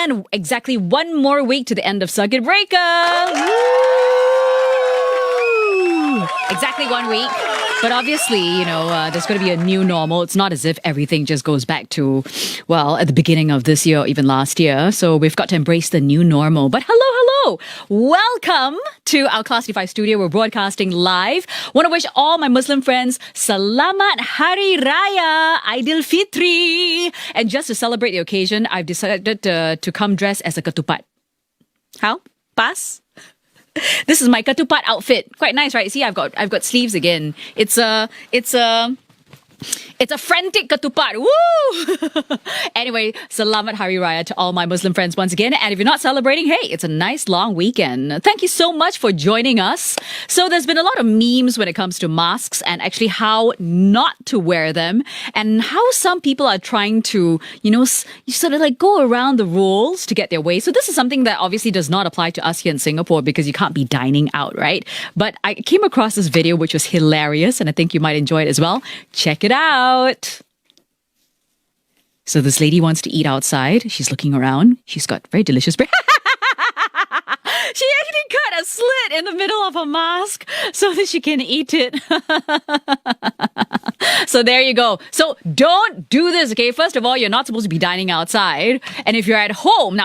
And exactly one more week to the end of Circuit Breaker. Woo! Exactly 1 week. But obviously, there's going to be a new normal. It's not as if everything just goes back to, at the beginning of this year or even last year. So we've got to embrace the new normal. But hello. Welcome to our Class95 studio. We're broadcasting live. Want to wish all my Muslim friends Selamat Hari Raya Ep33. And just to celebrate the occasion, I've decided to come dressed as a ketupat. How? Pas? This is my ketupat outfit. Quite nice, right? See, I've got sleeves again. It's a frantic ketupat. Woo! Anyway, Selamat Hari Raya to all my Muslim friends once again. And if you're not celebrating, hey, it's a nice long weekend. Thank you so much for joining us. So there's been a lot of memes when it comes to masks and actually how not to wear them and how some people are trying to, you sort of like go around the rules to get their way. So this is something that obviously does not apply to us here in Singapore because you can't be dining out, right? But I came across this video which was hilarious and I think you might enjoy it as well. Check it out. So this lady wants to eat outside. She's looking around. She's got very delicious bread. She actually cut a slit in the middle of her mask so that she can eat it. So there you go. So don't do this, okay? First of all, you're not supposed to be dining outside. And if you're at home,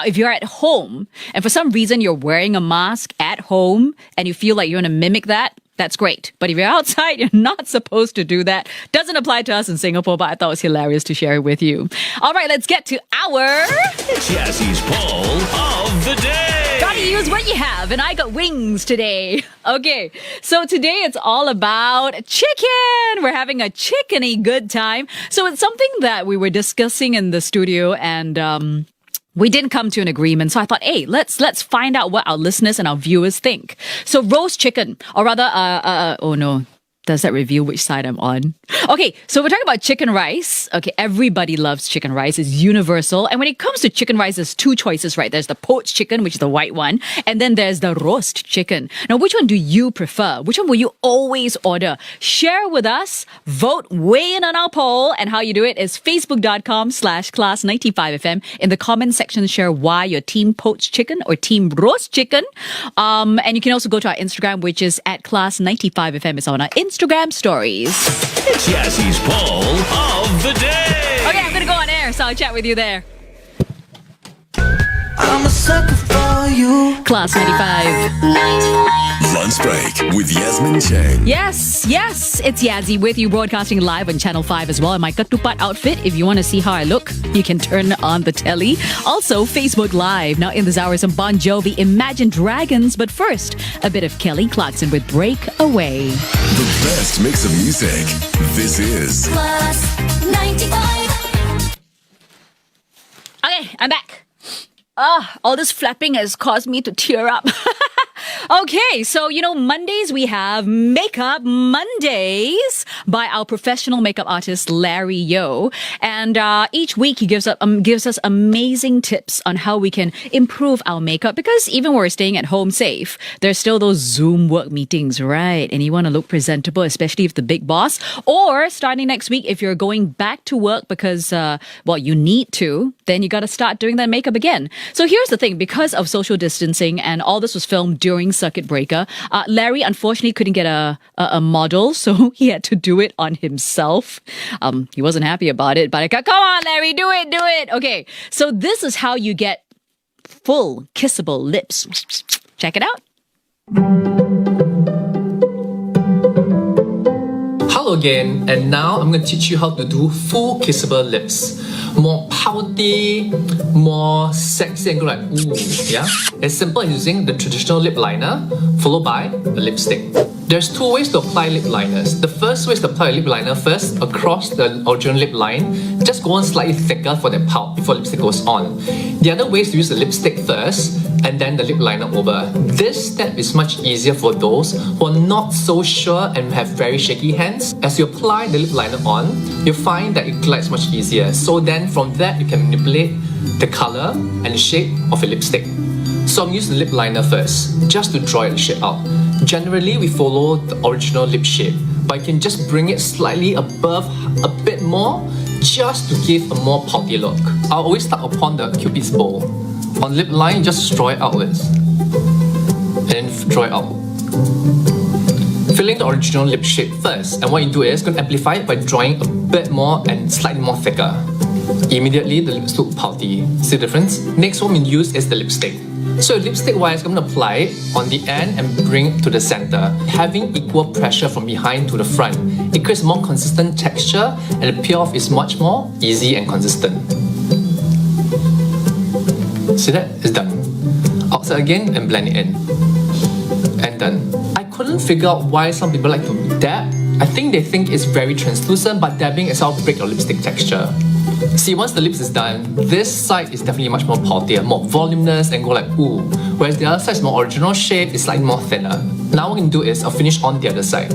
and for some reason you're wearing a mask at home and you feel like you want to mimic that, that's great. But if you're outside, you're not supposed to do that. Doesn't apply to us in Singapore, but I thought it was hilarious to share it with you. All right, let's get to our... Jassie's poll of the day. Gotta use what you have, and I got wings today. Okay, so today it's all about chicken. We're having a chickeny good time. So it's something that we were discussing in the studio and... we didn't come to an agreement, so I thought, hey, let's find out what our listeners and our viewers think. So roast chicken, or rather, oh no, does that reveal which side I'm on? Okay, so we're talking about chicken rice. Okay, everybody loves chicken rice. It's universal. And when it comes to chicken rice, there's two choices, right? There's the poached chicken, which is the white one, and then there's the roast chicken. Now, which one do you prefer? Which one will you always order? Share with us, vote, weigh in on our poll, and how you do it is facebook.com/class95FM. In the comment section, share why you're team poached chicken or team roast chicken. And you can also go to our Instagram, which is at class95FM. It's on our Instagram stories. Jassie's poll of the day. Okay, I'm going to go on air, so I'll chat with you there. I'm a sucker for you. Class 95. Lunch Break with Yasmin Cheng. Yes, it's Yazzie with you, broadcasting live on Channel 5 as well. In my ketupat outfit, if you want to see how I look, you can turn on the telly. Also, Facebook Live. Now in this hour, some Bon Jovi, Imagine Dragons. But first, a bit of Kelly Clarkson with Break Away. The best mix of music. This is Class 95. Okay, I'm back. All this flapping has caused me to tear up. Okay, so, Mondays we have Makeup Mondays by our professional makeup artist, Larry Yo. And each week he gives us amazing tips on how we can improve our makeup because even when we're staying at home safe, there's still those Zoom work meetings, right? And you want to look presentable, especially if the big boss. Or starting next week, if you're going back to work because, you need to, then you got to start doing that makeup again. So here's the thing, because of social distancing and all this was filmed during Circuit Breaker, Larry unfortunately couldn't get a model, so he had to do it on himself. He wasn't happy about it, but I got, come on, Larry, do it. Okay, so this is how you get full kissable lips. Check it out. Hello again, and now I'm going to teach you how to do full kissable lips. More pouty, more sexy and go like ooh, yeah? As simple as using the traditional lip liner followed by a lipstick. There's two ways to apply lip liners. The first way is to apply a lip liner first across the original lip line. Just go on slightly thicker for that pout before lipstick goes on. The other way is to use the lipstick first and then the lip liner over. This step is much easier for those who are not so sure and have very shaky hands. As you apply the lip liner on, you'll find that it glides much easier. So then from that, you can manipulate the color and the shape of your lipstick. So I'm using the lip liner first, just to draw the shape out. Generally, we follow the original lip shape, but you can just bring it slightly above a bit more, just to give a more pouty look. I'll always start upon the Cupid's bow. On lip line, you just draw it outwards. And draw it out. Filling the original lip shape first. And what you do is going to amplify it by drawing a bit more and slightly more thicker. Immediately, the lips look pouty. See the difference? Next one we use is the lipstick. So lipstick wise, I'm going to apply it on the end and bring it to the center. Having equal pressure from behind to the front, it creates more consistent texture and the payoff is much more easy and consistent. See that? It's done. Outside again and blend it in. And done. I couldn't figure out why some people like to dab. I think they think it's very translucent, but dabbing is how break your lipstick texture. See, once the lips is done, this side is definitely much more poutier, more voluminous and go like ooh. Whereas the other side is more original shape, it's slightly more thinner. Now what I'm going to do is I'll finish on the other side.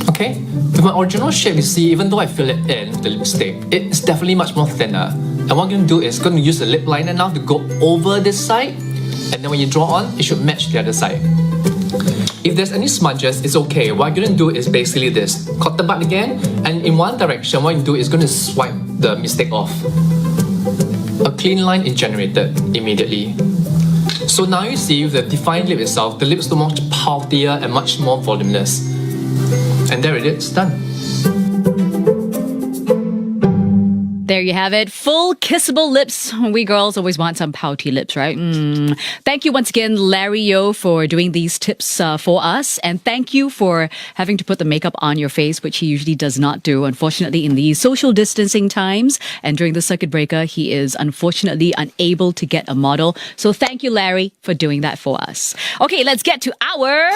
Okay? With my original shape, you see, even though I fill it in with the lipstick, it's definitely much more thinner. And what I'm going to do is going to use the lip liner now to go over this side. And then when you draw on, it should match the other side. If there's any smudges, it's okay. What I'm going to do is basically this. Cotton bud again, and in one direction, what you do is going to swipe the mistake off. A clean line is generated immediately. So now you see with the defined lip itself, the lips look much poutier and much more voluminous. And there it is, done. There you have it. Full kissable lips. We girls always want some pouty lips, right? Thank you once again, Larry Yo, for doing these tips for us. And thank you for having to put the makeup on your face, which he usually does not do. Unfortunately, in these social distancing times and during the circuit breaker, he is unfortunately unable to get a model. So thank you, Larry, for doing that for us. Okay, let's get to our...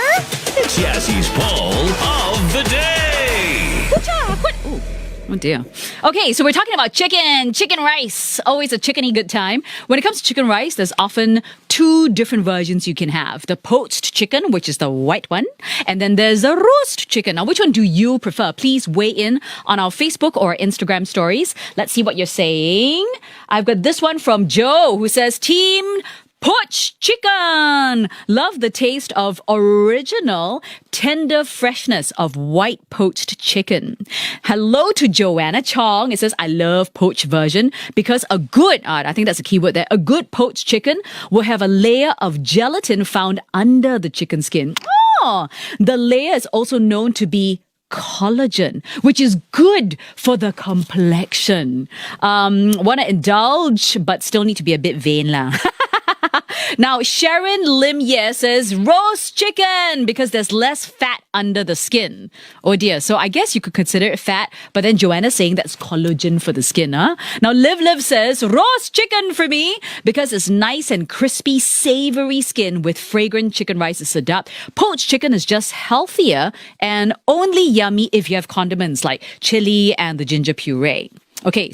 Jassie's poll of the day. Oh dear. Okay, so we're talking about chicken rice. Always a chickeny good time. When it comes to chicken rice, there's often two different versions you can have. The poached chicken, which is the white one, and then there's the roast chicken. Now, which one do you prefer? Please weigh in on our Facebook or Instagram stories. Let's see what you're saying. I've got this one from Joe who says, Team poached chicken. Love the taste of original, tender freshness of white poached chicken. Hello to Joanna Chong. It says, I love poached version because a good, I think that's a key word there, a good poached chicken will have a layer of gelatin found under the chicken skin. Oh, the layer is also known to be collagen, which is good for the complexion. Want to indulge, but still need to be a bit vain lah. Now, Sharon Lim Ye says roast chicken because there's less fat under the skin. Oh dear. So I guess you could consider it fat, but then Joanna's saying that's collagen for the skin, huh? Now, Liv says roast chicken for me because it's nice and crispy, savory skin with fragrant chicken rice is sedap. Poached chicken is just healthier and only yummy if you have condiments like chili and the ginger puree. Okay,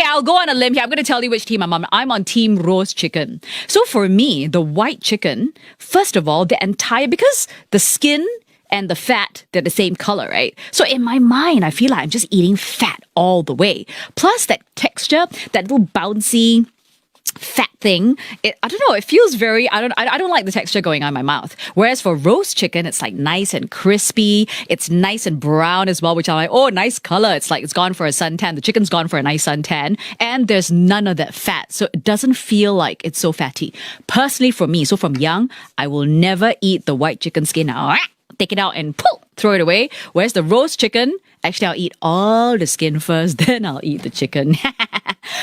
I'll go on a limb here. I'm going to tell you which team I'm on. I'm on team roast chicken. So for me, the white chicken, first of all, because the skin and the fat, they're the same color, right? So in my mind, I feel like I'm just eating fat all the way. Plus that texture, that little bouncy fat thing, I don't know, it feels very, I don't like the texture going on in my mouth. Whereas for roast chicken, it's like nice and crispy, it's nice and brown as well, which I'm like, oh, nice color. It's like it's gone for a suntan. The chicken's gone for a nice suntan, and there's none of that fat. So it doesn't feel like it's so fatty. Personally for me, so from young, I will never eat the white chicken skin. Now, take it out and throw it away. Whereas the roast chicken, actually, I'll eat all the skin first, then I'll eat the chicken.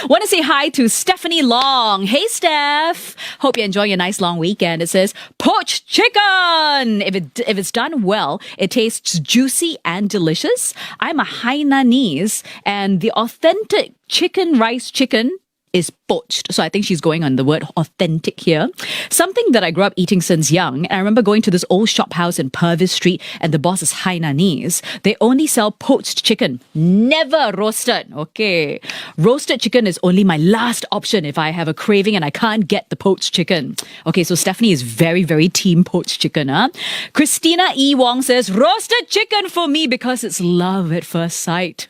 Want to say hi to Stephanie Long. Hey, Steph. Hope you're enjoying a nice long weekend. It says, poached chicken. If it's done well, it tastes juicy and delicious. I'm a Hainanese, and the authentic chicken rice chicken is poached. So I think she's going on the word authentic here. Something that I grew up eating since young. And I remember going to this old shop house in Purvis Street, and the boss is Hainanese. They only sell poached chicken, never roasted. Okay. Roasted chicken is only my last option if I have a craving and I can't get the poached chicken. Okay, so Stephanie is very, very team poached chicken, huh? Christina E. Wong says, roasted chicken for me because it's love at first sight.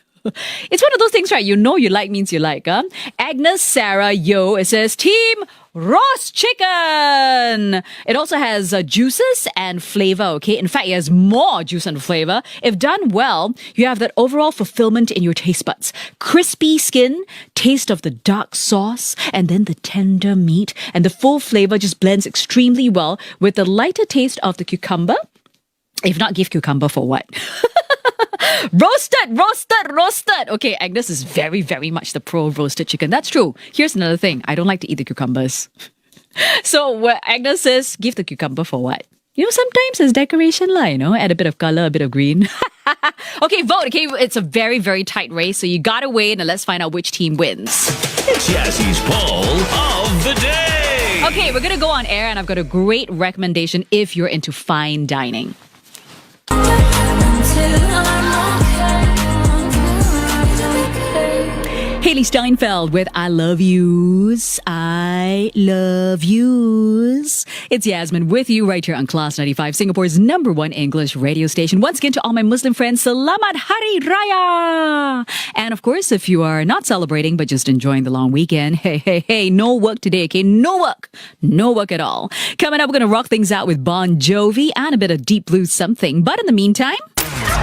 It's one of those things, right? You know you like means you like, huh? Agnes Sarah Yo, it says, team roast chicken. It also has juices and flavor, okay? In fact, it has more juice and flavor. If done well, you have that overall fulfillment in your taste buds. Crispy skin, taste of the dark sauce, and then the tender meat. And the full flavor just blends extremely well with the lighter taste of the cucumber. If not, give cucumber for what? Roasted. Okay, Agnes is very, very much the pro roasted chicken. That's true. Here's another thing. I don't like to eat the cucumbers. So what Agnes says, give the cucumber for what? Sometimes it's decoration add a bit of color, a bit of green. Okay, vote. Okay, it's a very, very tight race. So you gotta wait and let's find out which team wins. It's Yassie's poll of the day. Okay, we're gonna go on air and I've got a great recommendation if you're into fine dining. Haley Steinfeld with I Love Yous. I Love Yous. It's Yasmin with you right here on Class 95, Singapore's #1 English radio station. Once again to all my Muslim friends, Selamat Hari Raya! And of course, if you are not celebrating but just enjoying the long weekend, hey, no work today, okay? No work at all. Coming up, we're going to rock things out with Bon Jovi and a bit of deep blue something. But in the meantime...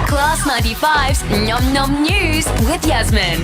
Class 95's Nom Nom News with Yasmin.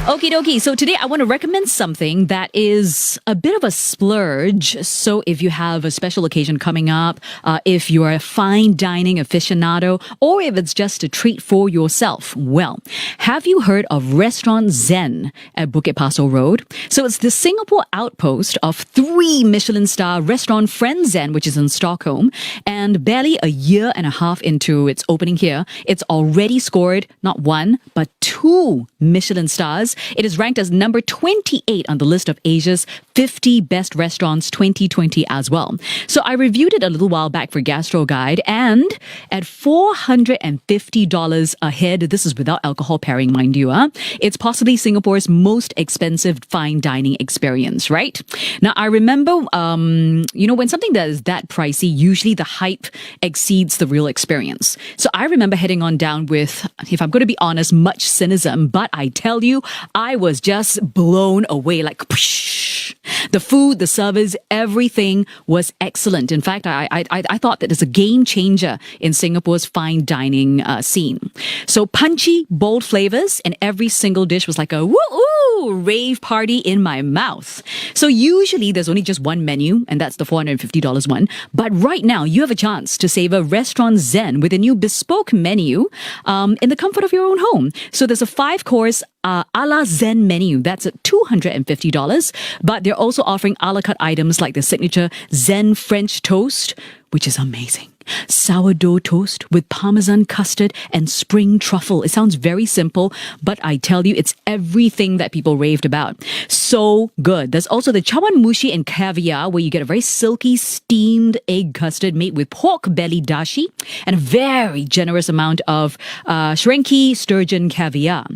Okie dokie. So today I want to recommend something that is a bit of a splurge. So if you have a special occasion coming up, if you're a fine dining aficionado, or if it's just a treat for yourself, well, have you heard of Restaurant Zen at Bukit Pasoh Road? So it's the Singapore outpost of 3 Michelin star restaurant Friend Zen, which is in Stockholm. And barely a year and a half into its opening here, it's already scored not 1, but 2 Michelin stars. It is ranked as number 28 on the list of Asia's 50 best restaurants 2020 as well. So I reviewed it a little while back for Gastro Guide, and at $450 a head, this is without alcohol pairing, mind you, it's possibly Singapore's most expensive fine dining experience, right? Now, I remember, when something that is that pricey, usually the hype exceeds the real experience. So I remember heading on down with, if I'm going to be honest, much cynicism, but I tell you, I was just blown away, like, psh. The food, the service, everything was excellent. In fact, I thought that it's a game changer in Singapore's fine dining scene. So punchy, bold flavors, and every single dish was like a woo-oo rave party in my mouth. So usually there's only just one menu, and that's the $450 one. But right now, you have a chance to savor Restaurant Zen with a new bespoke menu in the comfort of your own home. So there's a 5-course a la Zen menu. That's at $250. But they're also offering a la carte items like the signature Zen French toast, which is amazing. Sourdough toast with Parmesan custard and spring truffle. It sounds very simple, but I tell you, it's everything that people raved about. So good. There's also the chawanmushi and caviar, where you get a very silky steamed egg custard made with pork belly dashi and a very generous amount of shrinky sturgeon caviar.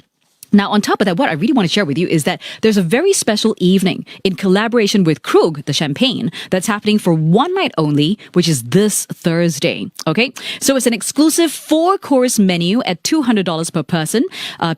Now, on top of that, what I really want to share with you is that there's a very special evening in collaboration with Krug, the champagne, that's happening for one night only, which is this Thursday. Okay? So it's an exclusive 4-course menu at $200 per person,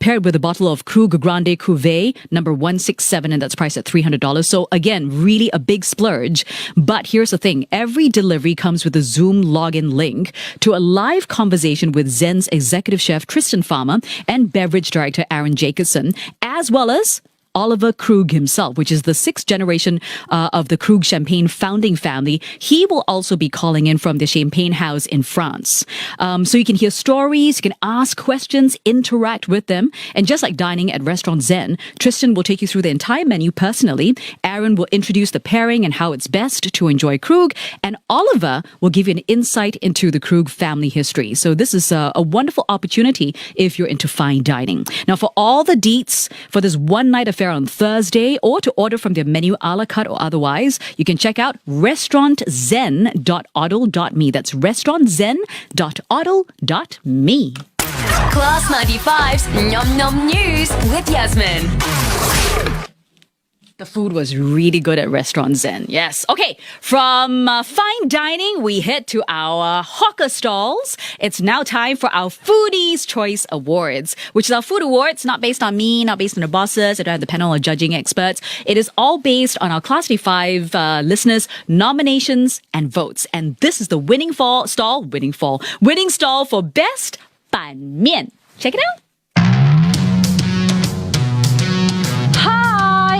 paired with a bottle of Krug Grande Cuvée, number 167, and that's priced at $300. So again, really a big splurge. But here's the thing. Every delivery comes with a Zoom login link to a live conversation with Zen's executive chef, Tristan Farmer, and beverage director, Aaron Jacobson, as well as Oliver Krug himself, which is the 6th generation of the Krug Champagne founding family. He will also be calling in from the Champagne House in France. So you can hear stories, you can ask questions, interact with them. And just like dining at Restaurant Zen, Tristan will take you through the entire menu personally. Aaron will introduce the pairing and how it's best to enjoy Krug. And Oliver will give you an insight into the Krug family history. So this is a wonderful opportunity if you're into fine dining. Now, for all the deets for this one-night affair on Thursday, or to order from their menu a la carte or otherwise, you can check out restaurantzen.odl.me. That's restaurantzen.odl.me. Class 95's Nom Nom News with Yasmin. The food was really good at Restaurant Zen. Yes. Okay. From fine dining, we head to our hawker stalls. It's now time for our Foodies Choice Awards, which is our food awards, not based on me, not based on the bosses. I don't have the panel of judging experts. It is all based on our Class 95 listeners' nominations and votes. And this is the winning stall for Best Ban Mian. Check it out.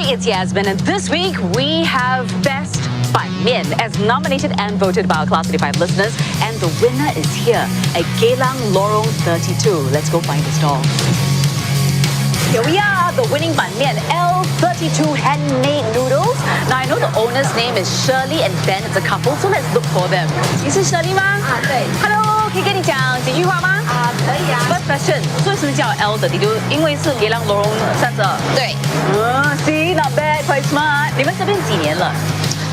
It's Yasmin, and this week we have Best Ban Mian as nominated and voted by our Class 95 listeners, and the winner is here at Geylang Lorong 32. Let's go find the stall. Here we are, the winning Ban Mian, L32 handmade noodles. Now I know the owner's name is Shirley and Ben. It's a couple, so let's look for them. 你是 Shirley 吗？对。Hello， 可以跟你讲几句话吗？可以啊。First question， 为什么叫 L32？ 因为是 Geylang Lorong 32。对。See, not bad, quite smart. 你们这边几年了？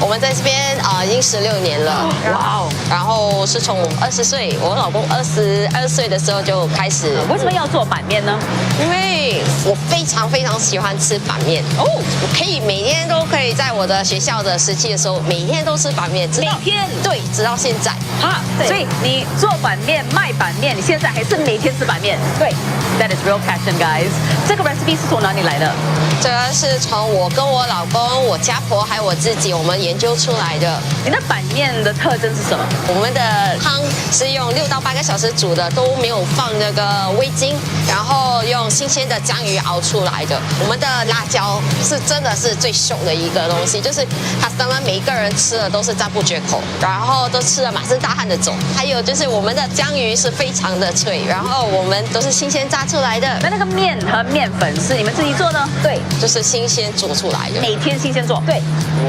我们在这边已经16年了，哇哦！然后是从我20岁，我老公22岁的时候就开始。为什么要做板面呢？因为我非常非常喜欢吃板面哦，我可以每天都可以在我的学校的时期的时候，每天都吃板面，直到每天对，直到现在。哈，所以你做板面卖板面，你现在还是每天吃板面？对 ，That is real passion, guys. 这个 recipe 是从哪里来的？这个是从我跟我老公、我家婆还有我自己，我们研究出来的。你的板面的特征是什么？我们的汤是用6到8个小时煮的，都没有放那个味精，然后用新鲜的江鱼熬出来的。我们的辣椒是真的是最凶的一个东西，就是customer每一个人吃的都是赞不绝口，然后都吃了满身大汗的走。还有就是我们的江鱼是非常的脆，然后我们都是新鲜炸出来的。那个面和面粉是你们自己做的？对，就是新鲜做出来的，每天新鲜做。对，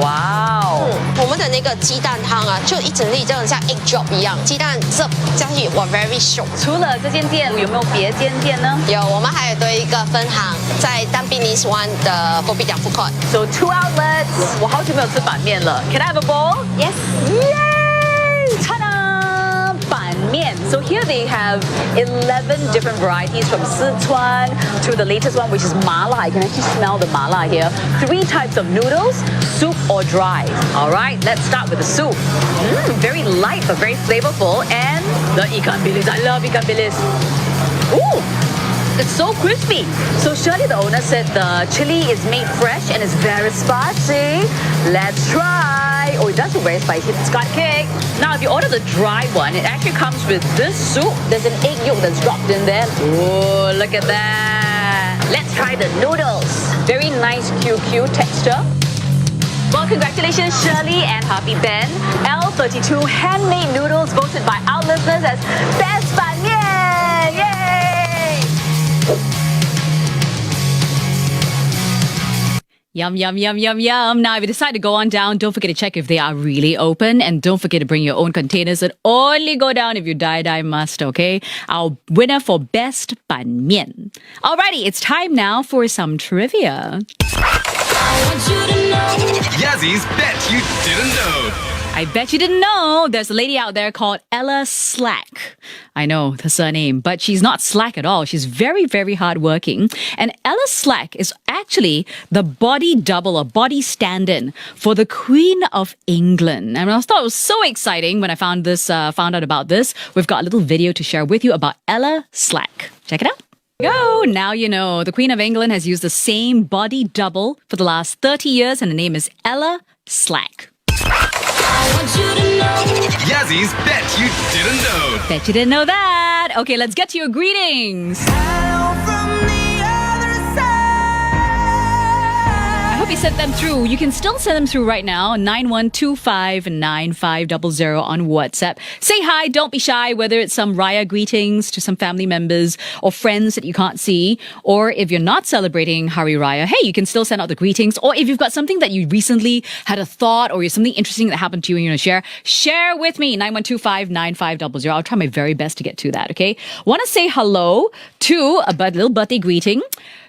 哇哦！我们的那个鸡蛋汤啊，就一整粒就很像 egg drop 一样，鸡蛋这加进去，哇 very 凶。除了这间店，有没有别间店呢？有，我们还有多一个分行在Tampines One 的 Kopitiam Food Court。So 2 outlets。我好久没有吃板面了。Can I have a bowl? Yes. Yay! Ta-da! Ban mian. So here they have 11 different varieties from Sichuan to the latest one, which is mala. I can actually smell the mala here. 3 types of noodles, soup or dry. All right, let's start with the soup. Very light but very flavorful. And the ikan bilis. I love ikan bilis. Ooh! It's so crispy. So Shirley, the owner, said the chili is made fresh and is very spicy. Let's try. Oh, it does look very spicy. It's got kick. Now, if you order the dry one, it actually comes with this soup. There's an egg yolk that's dropped in there. Oh, look at that. Let's try the noodles. Very nice QQ texture. Well, congratulations, Shirley and Happy Ben. L32 handmade noodles voted by our listeners as Best Ban Mian. Yay! Yum, yum, yum, yum, yum. Now, if you decide to go on down, don't forget to check if they are really open. And don't forget to bring your own containers and only go down if you die must, okay? Our winner for Best Ban Mian. Alrighty, it's time now for some trivia. Yazzy's Bet You Didn't Know. I bet you didn't know there's a lady out there called Ella Slack. I know the surname, but she's not slack at all. She's very, very hardworking. And Ella Slack is actually the body double or body stand-in for the Queen of England. And I thought it was so exciting when I found out about this. We've got a little video to share with you about Ella Slack. Check it out. Go! Now you know. The Queen of England has used the same body double for the last 30 years, and her name is Ella Slack. Yazzy's Bet You Didn't Know. Bet you didn't know that. Okay, let's get to your greetings. I hope you sent them through. You can still send them through right now. 9125-9500 on WhatsApp. Say hi. Don't be shy, whether it's some Raya greetings to some family members or friends that you can't see. Or if you're not celebrating Hari Raya, hey, you can still send out the greetings. Or if you've got something that you recently had a thought or something interesting that happened to you and you want to share with me. 9125-9500. I'll try my very best to get to that, okay? Want to say hello to a little birthday greeting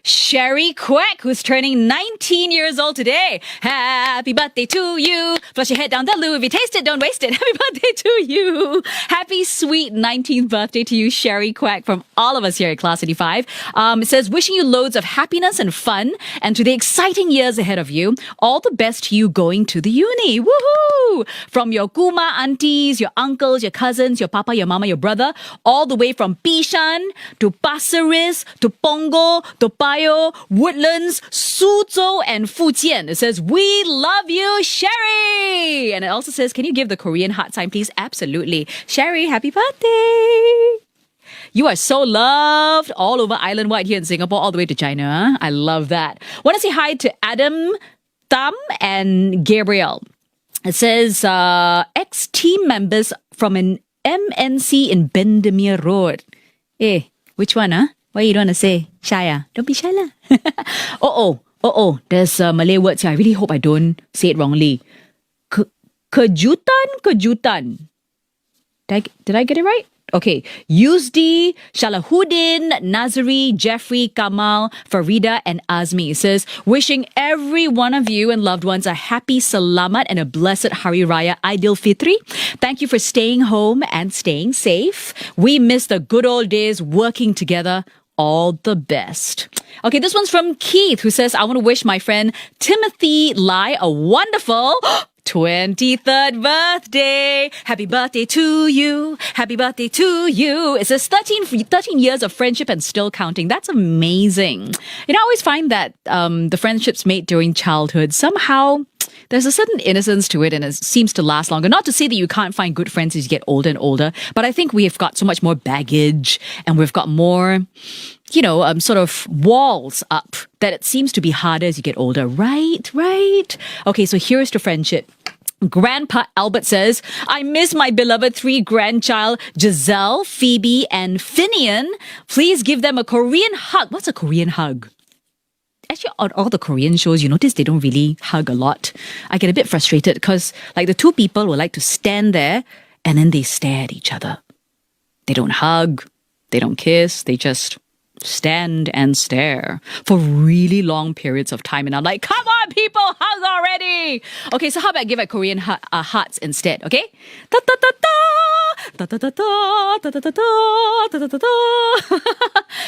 Sherry Quack, who's turning 19 years old today. Happy birthday to you. Flush your head down the loo. If you taste it, don't waste it. Happy birthday to you. Happy sweet 19th birthday to you, Sherry Quack, from all of us here at Class 85. It says, wishing you loads of happiness and fun, and to the exciting years ahead of you. All the best to you going to the uni. Woohoo! From your kuma aunties, your uncles, your cousins, your papa, your mama, your brother, all the way from Bishan to Pasir Ris to Punggol, Topayo, Woodlands, Suzhou, and Fujian. It says, we love you, Sherry! And it also says, can you give the Korean heart sign, please? Absolutely. Sherry, happy birthday! You are so loved all over island-wide here in Singapore, all the way to China. I love that. Want to say hi to Adam, Tam, and Gabriel. It says, ex-team members from an MNC in Bendemeer Road. Which one, huh? What you don't want to say? Shy, Don't be shy, lah. Oh. There's Malay words here. I really hope I don't say it wrongly. Kejutan. Did I get it right? Okay. Yuzdi, Shalahuddin, Nazari, Jeffrey, Kamal, Farida, and Azmi says, wishing every one of you and loved ones a happy Salamat and a blessed Hari Raya Aidil Fitri. Thank you for staying home and staying safe. We miss the good old days working together. All the best. Okay, this one's from Keith, who says, I want to wish my friend Timothy Lai a wonderful 23rd birthday. Happy birthday to you. Happy birthday to you. It says 13 years of friendship and still counting. That's amazing. You know, I always find that the friendships made during childhood, somehow there's a certain innocence to it and it seems to last longer. Not to say that you can't find good friends as you get older and older, but I think we have got so much more baggage and we've got more, sort of walls up that it seems to be harder as you get older. Right. Okay, so here's to friendship. Grandpa Albert says, I miss my beloved 3 grandchild, Giselle, Phoebe, and Finian. Please give them a Korean hug. What's a Korean hug? Actually, on all the Korean shows, you notice they don't really hug a lot. I get a bit frustrated because the 2 people will like to stand there and then they stare at each other. They don't hug. They don't kiss. They just stand and stare for really long periods of time. And I'm like, come on, people, hug already. Okay, so how about give it Korean hearts instead, okay?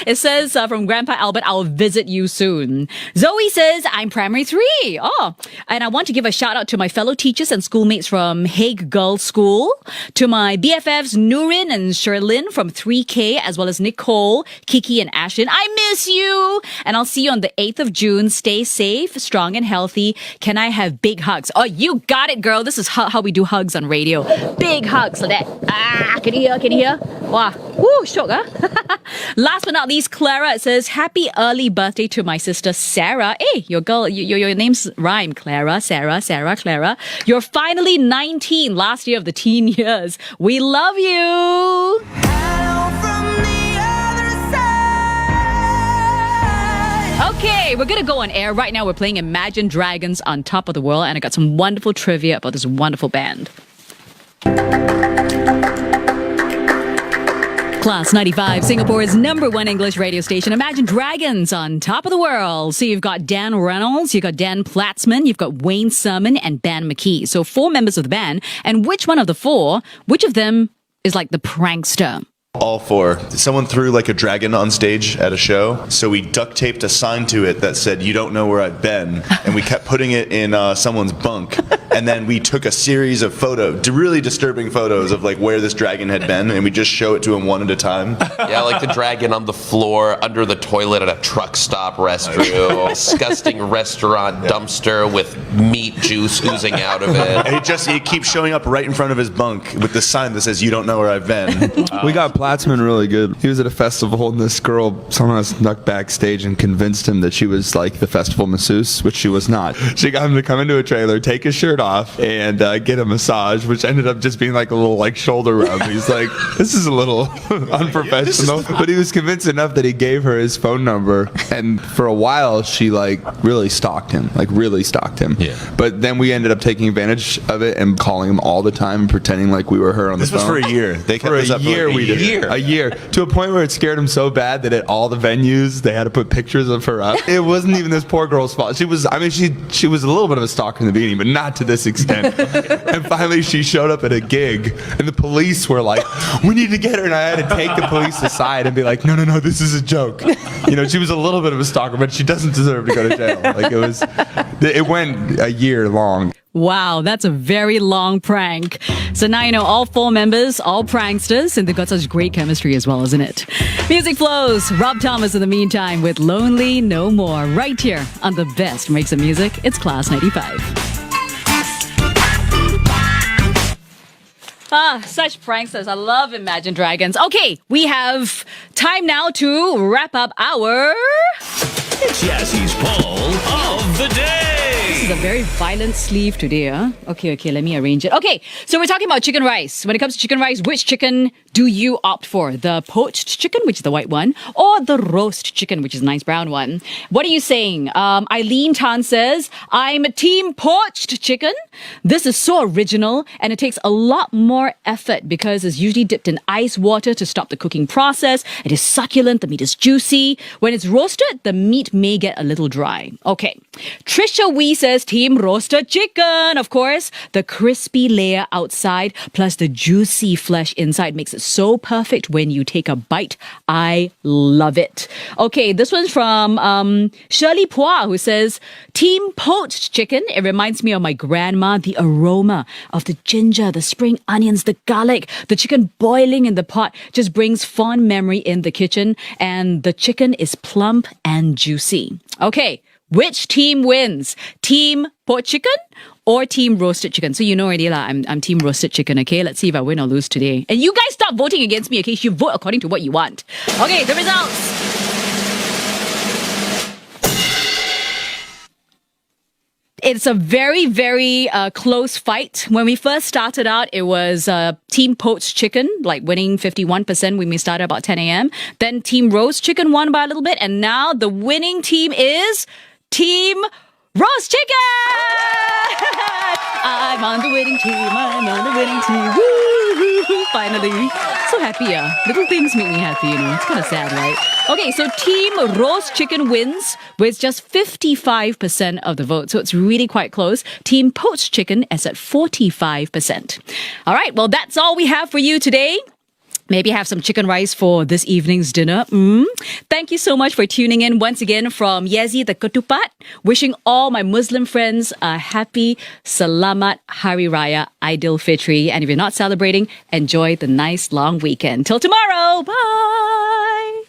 It says from Grandpa Albert, I'll visit you soon. Zoe says, I'm primary 3. Oh, and I want to give a shout out to my fellow teachers and schoolmates from Hague Girls School, to my BFFs Nurin and Sherlyn from 3K, as well as Nicole, Kiki, and Ashton. I miss you. And I'll see you on the 8th of June. Stay safe, strong, and healthy. Can I have big hugs? Oh, you got it, girl. This is how we do hugs on radio. Big hugs like that. Can you hear? Wow. Woo, shock, huh? Last but not least, Clara, it says, happy early birthday to my sister, Sarah. Hey, your girl, your names rhyme. Clara, Sarah, Clara. You're finally 19, last year of the teen years. We love you. Okay, we're gonna go on air. Right now we're playing Imagine Dragons on Top of the World, and I got some wonderful trivia about this wonderful band. Class 95, Singapore's #1 English radio station. Imagine Dragons on Top of the World. So you've got Dan Reynolds, you've got Dan Platzman, you've got Wayne Sermon, and Ben McKee. So 4 members of the band. And which one of the 4, which of them is like the prankster? All 4. Someone threw a dragon on stage at a show, so we duct taped a sign to it that said, "You don't know where I've been," and we kept putting it in someone's bunk. And then we took a series of really disturbing photos of where this dragon had been, and we just show it to him one at a time. Yeah, like the dragon on the floor under the toilet at a truck stop restroom, disgusting restaurant dumpster with meat juice oozing out of it. And he keeps showing up right in front of his bunk with this sign that says, "You don't know where I've been." We got Platzman really good. He was at a festival and this girl somehow snuck backstage and convinced him that she was the festival masseuse, which she was not. She got him to come into a trailer, take his shirt off and get a massage, which ended up just being like a little like shoulder rub. He's like, this is a little unprofessional, but he was convinced enough that he gave her his phone number, and for a while she like really stalked him. Yeah. But then we ended up taking advantage of it and calling him all the time and pretending like we were her on the phone. This was for a year. They kept For this a up year, like we did. A year. To a point where it scared him so bad that at all the venues, they had to put pictures of her up. It wasn't even this poor girl's fault. She was a little bit of a stalker in the beginning, but not to this extent. And finally, she showed up at a gig, and the police were like, we need to get her. And I had to take the police aside and be like, no, this is a joke. You know, she was a little bit of a stalker, but she doesn't deserve to go to jail. Like, it went a year long. Wow, that's a very long prank. So now you know all 4 members, all pranksters, and they've got such great chemistry as well, isn't it? Music flows. Rob Thomas in the meantime with Lonely No More right here on the best makes of music. It's Class 95. Such pranksters. I love Imagine Dragons. Okay, we have time now to wrap up our... It's Yassie's poll of the day. This is a very violent sleeve today, huh? Okay, let me arrange it. Okay, so we're talking about chicken rice. When it comes to chicken rice, which chicken do you opt for? The poached chicken, which is the white one, or the roast chicken, which is a nice brown one? What are you saying? Eileen Tan says, I'm team poached chicken. This is so original, and it takes a lot more effort because it's usually dipped in ice water to stop the cooking process. It is succulent, the meat is juicy. When it's roasted, the meat may get a little dry. Okay. Trisha Wee says team roasted chicken. Of course, the crispy layer outside plus the juicy flesh inside makes it so perfect when you take a bite. I love it. Okay, this one's from Shirley Pua, who says team poached chicken. It reminds me of my grandma. The aroma of the ginger, the spring onions, the garlic, the chicken boiling in the pot just brings fond memory in the kitchen, and the chicken is plump and juicy. Okay, which team wins? Team poached chicken or team roasted chicken? So you know already lah. I'm team roasted chicken. Okay, let's see if I win or lose today. And you guys stop voting against me. Okay, you vote according to what you want. Okay, the results. It's a very, very close fight. When we first started out, it was team poached chicken, like winning 51% when we started about 10 a.m. Then team roast chicken won by a little bit. And now the winning team is team roast chicken! I'm on the winning team. Woo! Finally. So happy, yeah. Little things make me happy, you know. It's kind of sad, right? Okay, so team roast chicken wins with just 55% of the vote. So it's really quite close. Team poached chicken is at 45%. All right, well, that's all we have for you today. Maybe have some chicken rice for this evening's dinner. Thank you so much for tuning in once again from Yazzie the Ketupat. Wishing all my Muslim friends a happy Selamat Hari Raya Aidil Fitri. And if you're not celebrating, enjoy the nice long weekend. Till tomorrow. Bye.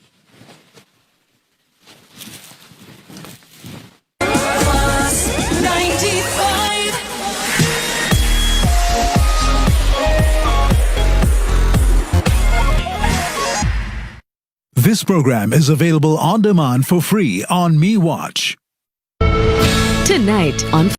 This program is available on demand for free on MeWatch. Tonight on